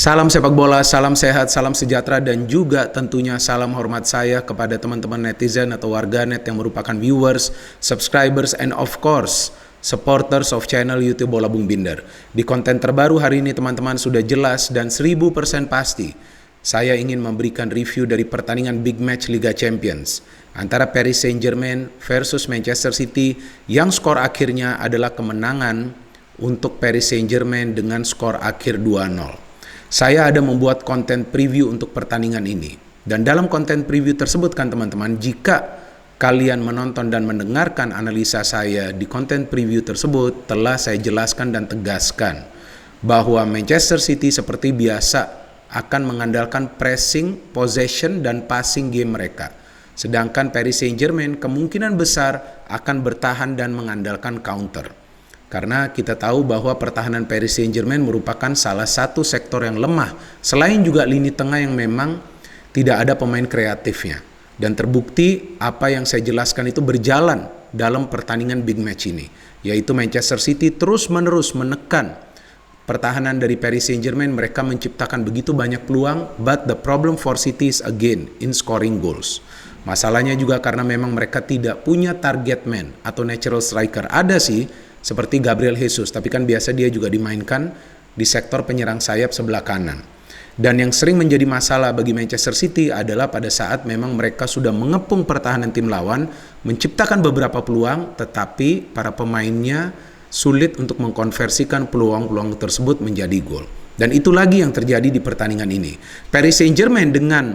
Salam sepak bola, salam sehat, salam sejahtera, dan juga tentunya salam hormat saya kepada teman-teman netizen atau warganet yang merupakan viewers, subscribers, and of course, supporters of channel YouTube Bola Bung Binder. Di konten terbaru hari ini teman-teman sudah jelas dan 1000% pasti. Saya ingin memberikan review dari pertandingan big match Liga Champions antara Paris Saint-Germain versus Manchester City yang skor akhirnya adalah kemenangan untuk Paris Saint-Germain dengan skor akhir 2-0. Saya ada membuat konten preview untuk pertandingan ini. Dan dalam konten preview tersebut kan teman-teman, jika kalian menonton dan mendengarkan analisa saya di konten preview tersebut, telah saya jelaskan dan tegaskan bahwa Manchester City seperti biasa akan mengandalkan pressing, possession, dan passing game mereka. Sedangkan Paris Saint-Germain kemungkinan besar akan bertahan dan mengandalkan counter. Karena kita tahu bahwa pertahanan Paris Saint-Germain merupakan salah satu sektor yang lemah. Selain juga lini tengah yang memang tidak ada pemain kreatifnya. Dan terbukti apa yang saya jelaskan itu berjalan dalam pertandingan big match ini. Yaitu Manchester City terus-menerus menekan pertahanan dari Paris Saint-Germain. Mereka menciptakan begitu banyak peluang. But the problem for City is again in scoring goals. Masalahnya juga karena memang mereka tidak punya target man atau natural striker. Ada sih, seperti Gabriel Jesus, tapi kan biasa dia juga dimainkan di sektor penyerang sayap sebelah kanan. Dan yang sering menjadi masalah bagi Manchester City adalah pada saat memang mereka sudah mengepung pertahanan tim lawan, menciptakan beberapa peluang, tetapi para pemainnya sulit untuk mengkonversikan peluang-peluang tersebut menjadi gol. Dan itu lagi yang terjadi di pertandingan ini. Paris Saint-Germain dengan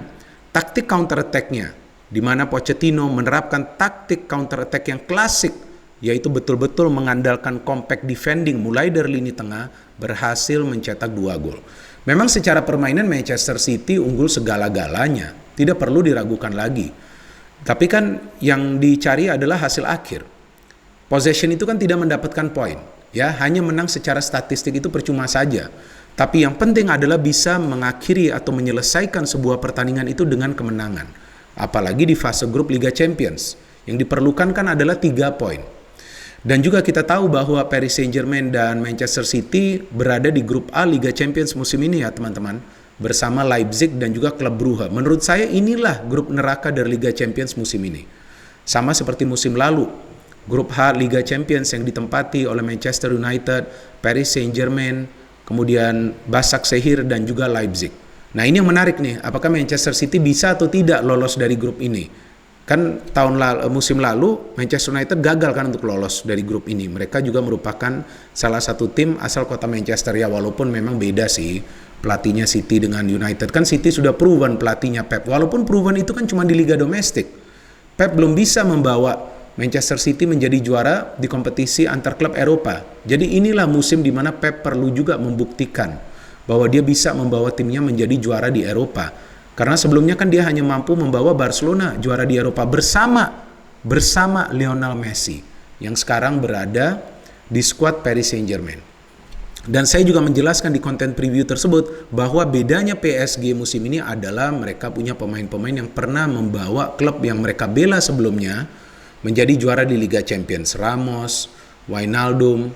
taktik counter attack-nya, di mana Pochettino menerapkan taktik counter attack yang klasik, yaitu betul-betul mengandalkan compact defending mulai dari lini tengah, berhasil mencetak 2 gol. Memang secara permainan Manchester City unggul segala-galanya, tidak perlu diragukan lagi. Tapi kan yang dicari adalah hasil akhir. Possession itu kan tidak mendapatkan poin, ya, hanya menang secara statistik itu percuma saja. Tapi yang penting adalah bisa mengakhiri atau menyelesaikan sebuah pertandingan itu dengan kemenangan. Apalagi di fase grup Liga Champions, yang diperlukan kan adalah 3 poin. Dan juga kita tahu bahwa Paris Saint-Germain dan Manchester City berada di grup A Liga Champions musim ini ya teman-teman, bersama Leipzig dan juga klub Brugge. Menurut saya inilah grup neraka dari Liga Champions musim ini. Sama seperti musim lalu, grup H Liga Champions yang ditempati oleh Manchester United, Paris Saint-Germain, kemudian Başakşehir dan juga Leipzig. Nah ini yang menarik nih, apakah Manchester City bisa atau tidak lolos dari grup ini? Kan musim lalu Manchester United gagal kan untuk lolos dari grup ini. Mereka juga merupakan salah satu tim asal kota Manchester ya, walaupun memang beda sih pelatihnya City dengan United. Kan City sudah proven pelatihnya Pep, walaupun proven itu kan cuma di liga domestik. Pep belum bisa membawa Manchester City menjadi juara di kompetisi antar klub Eropa. Jadi inilah musim di mana Pep perlu juga membuktikan bahwa dia bisa membawa timnya menjadi juara di Eropa. Karena sebelumnya kan dia hanya mampu membawa Barcelona juara di Eropa bersama Lionel Messi yang sekarang berada di skuad Paris Saint-Germain. Dan saya juga menjelaskan di konten preview tersebut bahwa bedanya PSG musim ini adalah mereka punya pemain-pemain yang pernah membawa klub yang mereka bela sebelumnya menjadi juara di Liga Champions. Ramos, Wijnaldum,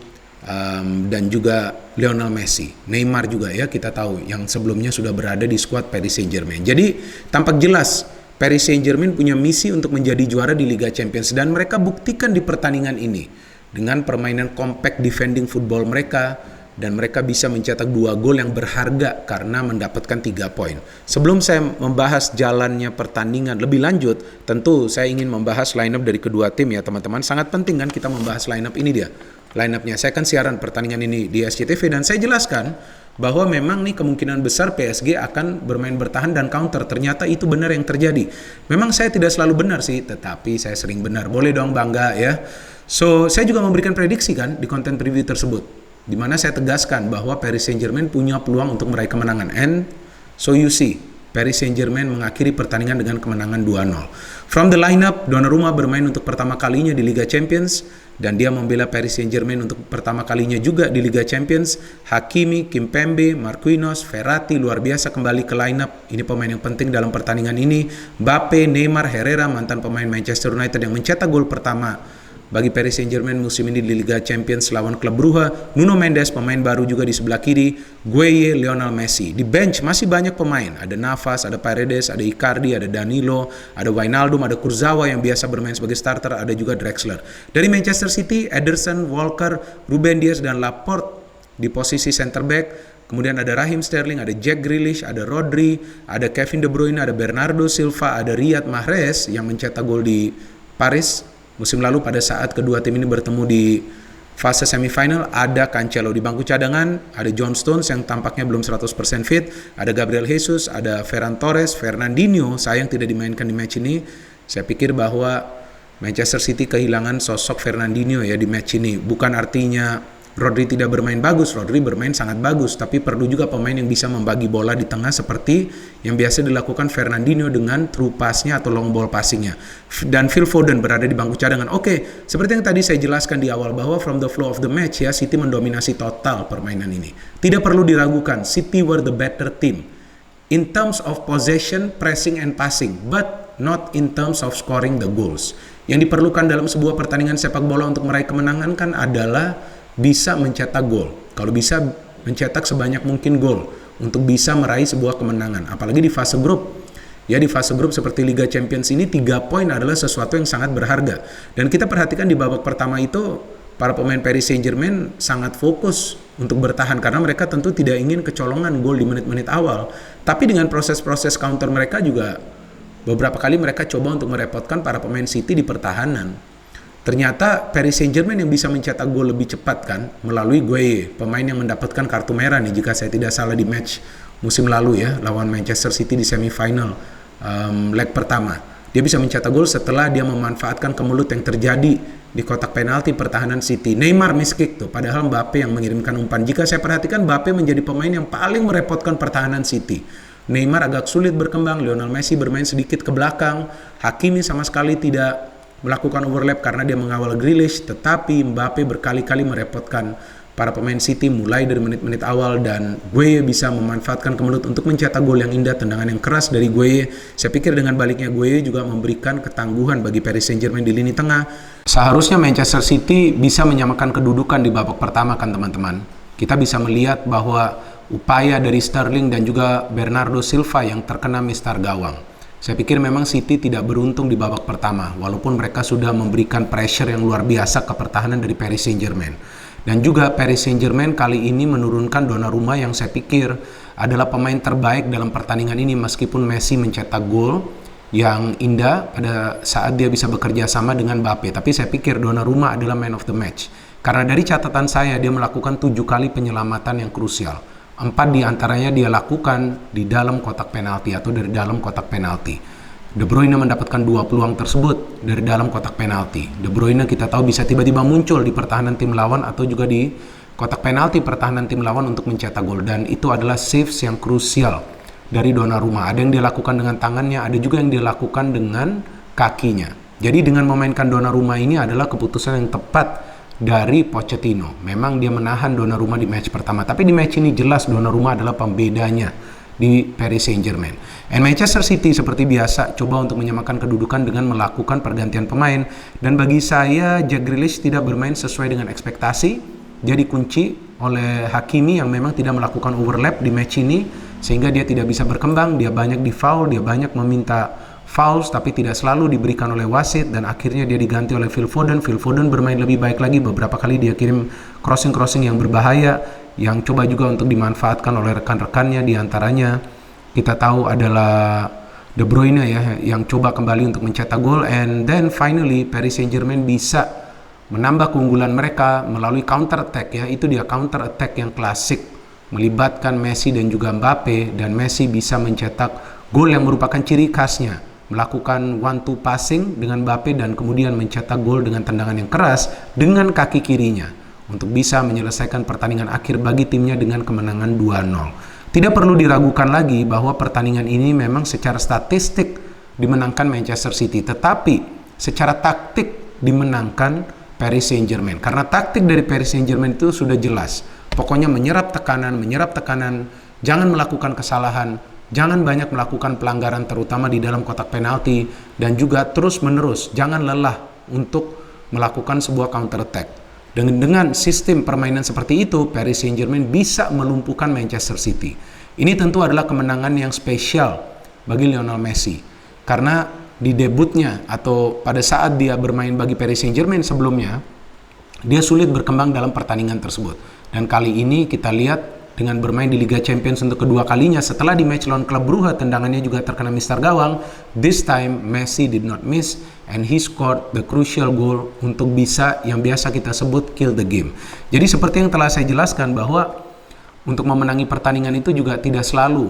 dan juga Lionel Messi, Neymar juga ya kita tahu yang sebelumnya sudah berada di skuad Paris Saint-Germain. Jadi tampak jelas Paris Saint-Germain punya misi untuk menjadi juara di Liga Champions dan mereka buktikan di pertandingan ini dengan permainan compact defending football mereka, dan mereka bisa mencetak 2 gol yang berharga karena mendapatkan 3 poin. Sebelum saya membahas jalannya pertandingan lebih lanjut, tentu saya ingin membahas lineup dari kedua tim ya teman-teman. Sangat penting kan kita membahas lineup ini dia. Line-up-nya. Saya kan siaran pertandingan ini di SCTV dan saya jelaskan bahwa memang nih kemungkinan besar PSG akan bermain bertahan dan counter. Ternyata itu benar yang terjadi. Memang saya tidak selalu benar sih, tetapi saya sering benar. Boleh dong bangga ya. So, saya juga memberikan prediksi kan di konten preview tersebut, di mana saya tegaskan bahwa Paris Saint-Germain punya peluang untuk meraih kemenangan. And so you see, Paris Saint-Germain mengakhiri pertandingan dengan kemenangan 2-0. From the lineup, Donnarumma bermain untuk pertama kalinya di Liga Champions dan dia membela Paris Saint-Germain untuk pertama kalinya juga di Liga Champions. Hakimi, Kimpembe, Marquinhos, Verratti luar biasa kembali ke lineup. Ini pemain yang penting dalam pertandingan ini. Mbappe, Neymar, Herrera mantan pemain Manchester United yang mencetak gol pertama bagi Paris Saint-Germain musim ini di Liga Champions lawan klub Brugge. Nuno Mendes, pemain baru juga di sebelah kiri. Gueye, Lionel Messi. Di bench masih banyak pemain. Ada Navas, ada Paredes, ada Icardi, ada Danilo, ada Wijnaldum, ada Kurzawa yang biasa bermain sebagai starter, ada juga Drexler. Dari Manchester City, Ederson, Walker, Ruben Dias, dan Laporte di posisi center back. Kemudian ada Raheem Sterling, ada Jack Grealish, ada Rodri, ada Kevin De Bruyne, ada Bernardo Silva, ada Riyad Mahrez yang mencetak gol di Paris musim lalu pada saat kedua tim ini bertemu di fase semifinal. Ada Cancelo di bangku cadangan, ada John Stones yang tampaknya belum 100% fit, ada Gabriel Jesus, ada Ferran Torres, Fernandinho sayang tidak dimainkan di match ini. Saya pikir bahwa Manchester City kehilangan sosok Fernandinho ya di match ini. Bukan artinya Rodri tidak bermain bagus, Rodri bermain sangat bagus, tapi perlu juga pemain yang bisa membagi bola di tengah seperti yang biasa dilakukan Fernandinho dengan true pass-nya atau long ball passing-nya. Dan Phil Foden berada di bangku cadangan. Oke, seperti yang tadi saya jelaskan di awal bahwa from the flow of the match ya, City mendominasi total permainan ini. Tidak perlu diragukan, City were the better team in terms of possession, pressing and passing, but not in terms of scoring the goals. Yang diperlukan dalam sebuah pertandingan sepak bola untuk meraih kemenangan kan adalah bisa mencetak gol. Kalau bisa mencetak sebanyak mungkin gol untuk bisa meraih sebuah kemenangan. Apalagi di fase grup. Ya di fase grup seperti Liga Champions ini 3 poin adalah sesuatu yang sangat berharga. Dan kita perhatikan di babak pertama itu para pemain Paris Saint-Germain sangat fokus untuk bertahan karena mereka tentu tidak ingin kecolongan gol di menit-menit awal. Tapi dengan proses-proses counter mereka juga beberapa kali mereka coba untuk merepotkan para pemain City di pertahanan. Ternyata Paris Saint-Germain yang bisa mencetak gol lebih cepat kan melalui Gueye, pemain yang mendapatkan kartu merah nih jika saya tidak salah di match musim lalu ya lawan Manchester City di semifinal leg pertama. Dia bisa mencetak gol setelah dia memanfaatkan kemelut yang terjadi di kotak penalti pertahanan City. Neymar miss kick tuh, padahal Mbappe yang mengirimkan umpan. Jika saya perhatikan Mbappe menjadi pemain yang paling merepotkan pertahanan City. Neymar agak sulit berkembang, Lionel Messi bermain sedikit ke belakang, Hakimi sama sekali tidak melakukan overlap karena dia mengawal Grealish, tetapi Mbappe berkali-kali merepotkan para pemain City mulai dari menit-menit awal dan Gueye bisa memanfaatkan kemelut untuk mencetak gol yang indah, tendangan yang keras dari Gueye. Saya pikir dengan baliknya Gueye juga memberikan ketangguhan bagi Paris Saint-Germain di lini tengah. Seharusnya Manchester City bisa menyamakan kedudukan di babak pertama kan teman-teman. Kita bisa melihat bahwa upaya dari Sterling dan juga Bernardo Silva yang terkena mistar gawang. Saya pikir memang City tidak beruntung di babak pertama, walaupun mereka sudah memberikan pressure yang luar biasa ke pertahanan dari Paris Saint-Germain. Dan juga Paris Saint-Germain kali ini menurunkan Donnarumma yang saya pikir adalah pemain terbaik dalam pertandingan ini meskipun Messi mencetak gol yang indah pada saat dia bisa bekerja sama dengan Mbappe. Tapi saya pikir Donnarumma adalah man of the match. Karena dari catatan saya dia melakukan 7 kali penyelamatan yang krusial. 4 diantaranya dia lakukan di dalam kotak penalti atau dari dalam kotak penalti. De Bruyne mendapatkan 2 peluang tersebut dari dalam kotak penalti. De Bruyne kita tahu bisa tiba-tiba muncul di pertahanan tim lawan atau juga di kotak penalti pertahanan tim lawan untuk mencetak gol. Dan itu adalah saves yang krusial dari Donnarumma. Ada yang dia lakukan dengan tangannya, ada juga yang dia lakukan dengan kakinya. Jadi dengan memainkan Donnarumma ini adalah keputusan yang tepat dari Pochettino. Memang dia menahan Donnarumma di match pertama, tapi di match ini jelas Donnarumma adalah pembedanya di Paris Saint-Germain. And Manchester City seperti biasa coba untuk menyamakan kedudukan dengan melakukan pergantian pemain, dan bagi saya Jack Grealish tidak bermain sesuai dengan ekspektasi. Dia dikunci oleh Hakimi yang memang tidak melakukan overlap di match ini sehingga dia tidak bisa berkembang. Dia banyak di foul, dia banyak meminta fouls tapi tidak selalu diberikan oleh wasit, dan akhirnya dia diganti oleh Phil Foden. Phil Foden bermain lebih baik lagi, beberapa kali dia kirim crossing yang berbahaya yang coba juga untuk dimanfaatkan oleh rekan-rekannya, diantaranya kita tahu adalah De Bruyne ya yang coba kembali untuk mencetak gol. And then finally Paris Saint-Germain bisa menambah keunggulan mereka melalui counter attack ya. Itu dia counter attack yang klasik melibatkan Messi dan juga Mbappe, dan Messi bisa mencetak gol yang merupakan ciri khasnya, melakukan one-two passing dengan Mbappe dan kemudian mencetak gol dengan tendangan yang keras dengan kaki kirinya untuk bisa menyelesaikan pertandingan akhir bagi timnya dengan kemenangan 2-0. Tidak perlu diragukan lagi bahwa pertandingan ini memang secara statistik dimenangkan Manchester City, tetapi secara taktik dimenangkan Paris Saint-Germain. Karena taktik dari Paris Saint-Germain itu sudah jelas. Pokoknya menyerap tekanan, jangan melakukan kesalahan, jangan banyak melakukan pelanggaran terutama di dalam kotak penalti, dan juga terus-menerus jangan lelah untuk melakukan sebuah counter attack. Dengan sistem permainan seperti itu, Paris Saint-Germain bisa melumpuhkan Manchester City. Ini tentu adalah kemenangan yang spesial bagi Lionel Messi. Karena di debutnya atau pada saat dia bermain bagi Paris Saint-Germain sebelumnya, dia sulit berkembang dalam pertandingan tersebut. Dan kali ini kita lihat dengan bermain di Liga Champions untuk kedua kalinya setelah di match lawan klub Brugge tendangannya juga terkena mister gawang. This time Messi did not miss and he scored the crucial goal untuk bisa yang biasa kita sebut kill the game. Jadi seperti yang telah saya jelaskan bahwa untuk memenangi pertandingan itu juga tidak selalu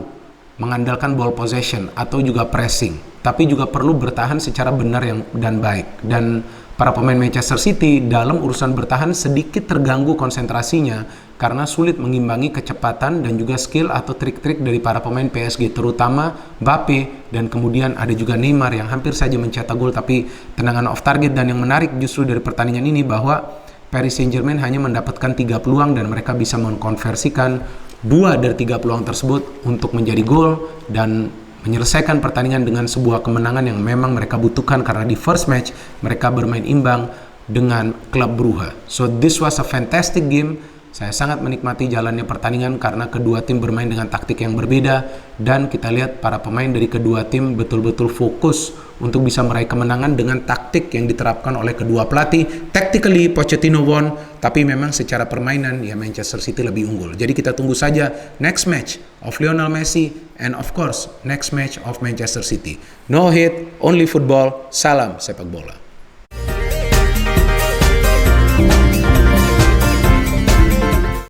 mengandalkan ball possession atau juga pressing, tapi juga perlu bertahan secara benar dan baik. Dan para pemain Manchester City dalam urusan bertahan sedikit terganggu konsentrasinya karena sulit mengimbangi kecepatan dan juga skill atau trik-trik dari para pemain PSG, terutama Mbappe, dan kemudian ada juga Neymar yang hampir saja mencetak gol tapi tendangan off target. Dan yang menarik justru dari pertandingan ini bahwa Paris Saint-Germain hanya mendapatkan 3 peluang dan mereka bisa mengkonversikan 2 dari 3 peluang tersebut untuk menjadi gol dan menyelesaikan pertandingan dengan sebuah kemenangan yang memang mereka butuhkan karena di first match mereka bermain imbang dengan klub Brugge. So this was a fantastic game. Saya sangat menikmati jalannya pertandingan karena kedua tim bermain dengan taktik yang berbeda dan kita lihat para pemain dari kedua tim betul-betul fokus untuk bisa meraih kemenangan dengan taktik yang diterapkan oleh kedua pelatih. Tactically Pochettino won, tapi memang secara permainan ya Manchester City lebih unggul. Jadi kita tunggu saja next match of Lionel Messi and of course next match of Manchester City. No hate, only football. Salam sepak bola.